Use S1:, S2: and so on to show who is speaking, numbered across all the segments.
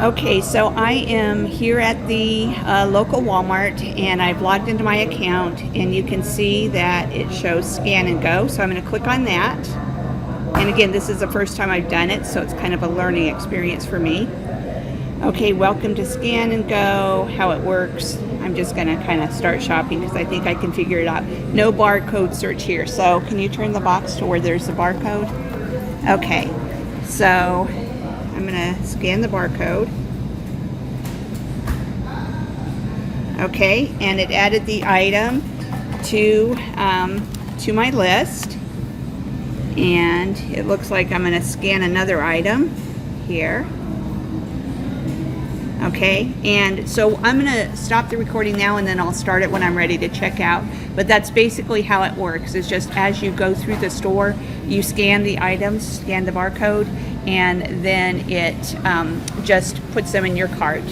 S1: Okay, so I am here at the local Walmart and I've logged into my account and you can see that it shows scan and go. So I'm going to click on that. And again, this is the first time I've done it, so it's kind of a learning experience for me. Okay, welcome to Scan and Go, how it works. I'm just going to kind of start shopping because I think I can figure it out. No barcode search here. So can you turn the box to where there's the barcode? Okay, so I'm going to scan the barcode. Okay, and it added the item to my list. And it looks like I'm going to scan another item here. Okay, and so I'm going to stop the recording now and then I'll start it when I'm ready to check out. But that's basically how it works. It's just as you go through the store, you scan the items, scan the barcode, and then it just puts them in your cart.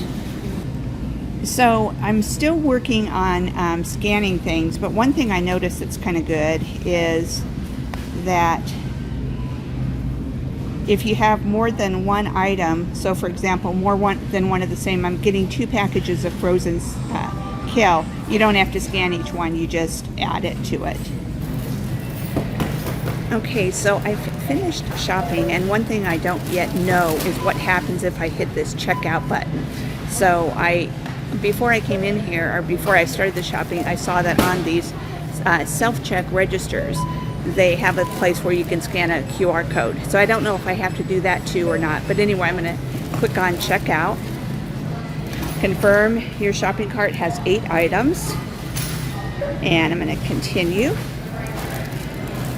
S1: So I'm still working on scanning things, but one thing I noticed that's kind of good is that if you have more than one item, so for example, than one of the same, I'm getting 2 packages of frozen kale. You don't have to scan each one, you just add it to it. Okay, so I've finished shopping, and one thing I don't yet know is what happens if I hit this checkout button. So before I came in here, or before I started the shopping, I saw that on these self-check registers, they have a place where you can scan a QR code. So I don't know if I have to do that too or not. But anyway, I'm going to click on checkout. Confirm your shopping cart has 8 items. And I'm going to continue.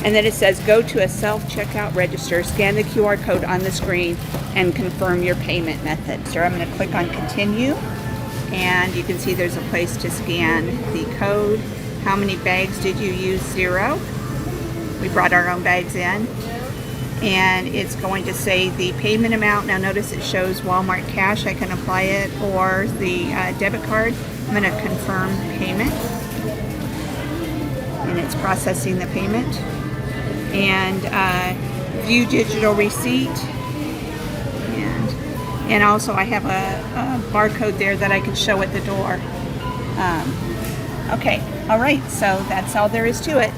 S1: And then it says go to a self-checkout register, scan the QR code on the screen, and confirm your payment method. So I'm going to click on continue. And you can see there's a place to scan the code. How many bags did you use? 0. We brought our own bags in, and it's going to say the payment amount. Now notice it shows Walmart cash. I can apply it, or the debit card. I'm going to confirm payment, and it's processing the payment. And view digital receipt, and also I have a barcode there that I can show at the door. Okay, all right, so that's all there is to it.